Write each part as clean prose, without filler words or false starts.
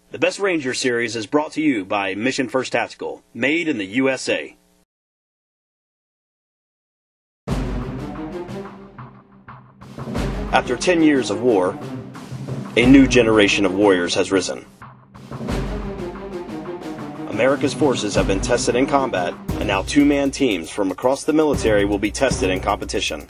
The Best Ranger series is brought to you by Mission First Tactical, made in the USA. After 10 years of war, a new generation of warriors has risen. America's forces have been tested in combat, and now two-man teams from across the military will be tested in competition.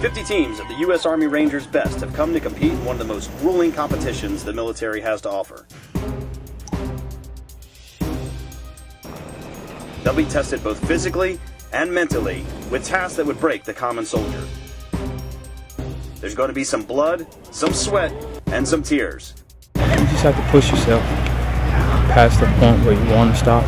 50 teams of the U.S. Army Rangers Best have come to compete in one of the most grueling competitions the military has to offer. They'll be tested both physically and mentally with tasks that would break the common soldier. There's going to be some blood, some sweat, and some tears. You just have to push yourself past the point where you want to stop.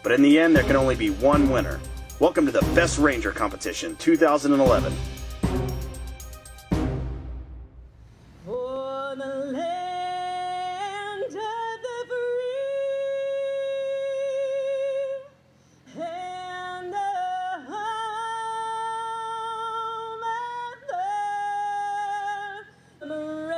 But in the end, there can only be one winner. Welcome to the Best Ranger Competition 2011. For the land of the free and the home of the brave.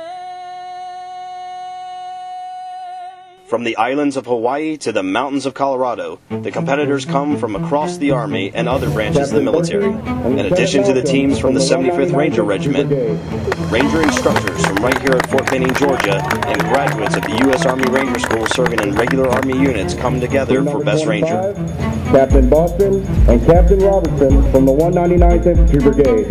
From the islands of Hawaii to the mountains of Colorado, the competitors come from across the Army and other branches of the military. In addition to the teams from the 75th Ranger Regiment, Ranger instructors from right here at Fort Benning, Georgia, and graduates of the U.S. Army Ranger School serving in regular Army units come together for Best Ranger. Captain Boston and Captain Robertson from the 199th Infantry Brigade.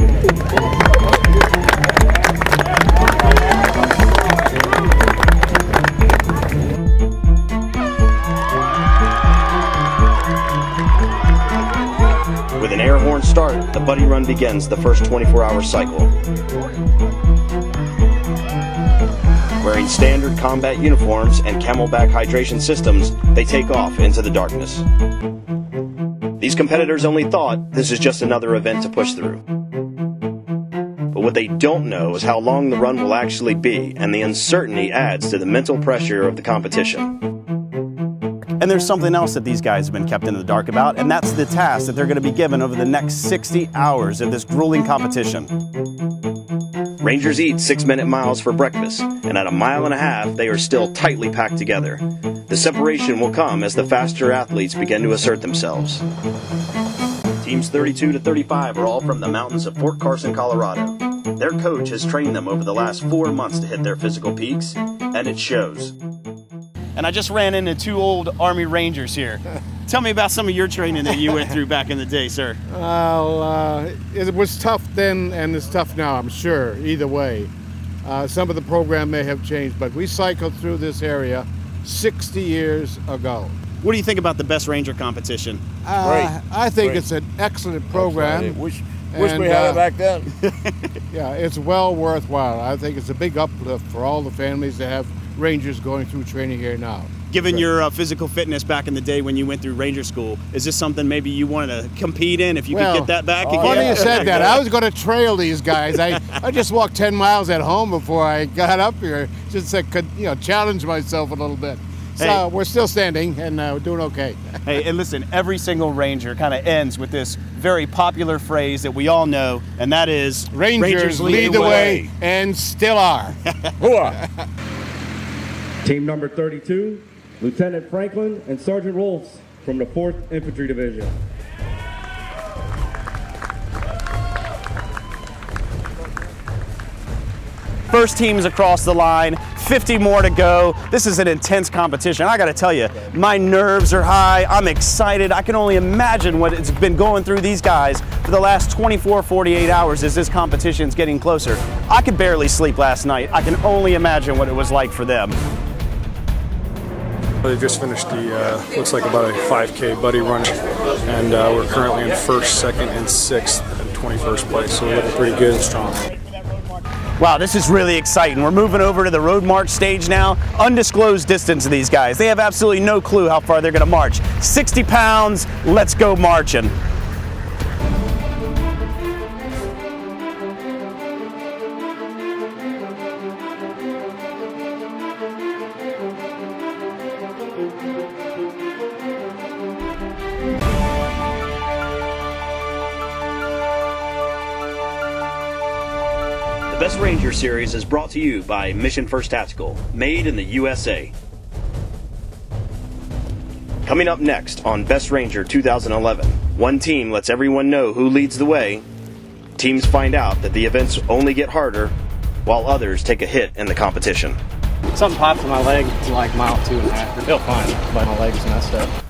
With an air horn start, the buddy run begins the first 24-hour cycle. Wearing standard combat uniforms and camelback hydration systems, they take off into the darkness. These competitors only thought this is just another event to push through. But what they don't know is how long the run will actually be, and the uncertainty adds to the mental pressure of the competition. And there's something else that these guys have been kept in the dark about, and that's the task that they're going to be given over the next 60 hours of this grueling competition. Rangers eat 6-minute miles for breakfast, and at 1.5 miles, they are still tightly packed together. The separation will come as the faster athletes begin to assert themselves. Teams 32 to 35 are all from the mountains of Fort Carson, Colorado. Their coach has trained them over the last 4 months to hit their physical peaks, and it shows. And I just ran into two old Army Rangers here. Tell me about some of your training that you went through back in the day, sir. Well, it was tough then and it's tough now, I'm sure, either way. Some of the program may have changed, but we cycled through this area 60 years ago. What do you think about the Best Ranger competition? I think it's an excellent program. Wish we had it back then. Yeah, it's well worthwhile. I think it's a big uplift for all the families to have Rangers going through training here now. Given your physical fitness back in the day when you went through Ranger School, is this something maybe you wanted to compete in if you could get that back again? Funny you said that. I was going to trail these guys. I just walked 10 miles at home before I got up here, just to challenge myself a little bit. So we're still standing and we're doing okay. Hey, and listen, every single Ranger kind of ends with this very popular phrase that we all know, and that is Rangers lead the way, and still are. Team number 32, Lieutenant Franklin and Sergeant Rolfs from the 4th Infantry Division. First team's across the line, 50 more to go. This is an intense competition. I gotta tell you, my nerves are high. I'm excited. I can only imagine what it's been going through these guys for the last 24, 48 hours as this competition's getting closer. I could barely sleep last night. I can only imagine what it was like for them. They just finished the, looks like about a 5K buddy run, and we're currently in 1st, 2nd, and 6th and 21st place, so we're looking pretty good and strong. Wow, this is really exciting. We're moving over to the road march stage now. Undisclosed distance of these guys. They have absolutely no clue how far they're going to march. 60 pounds, let's go marching. Best Ranger Series is brought to you by Mission First Tactical, made in the USA. Coming up next on Best Ranger 2011, one team lets everyone know who leads the way. Teams find out that the events only get harder, while others take a hit in the competition. Something popped in my leg to like mile 2.5. I feel fine, but my leg's messed up.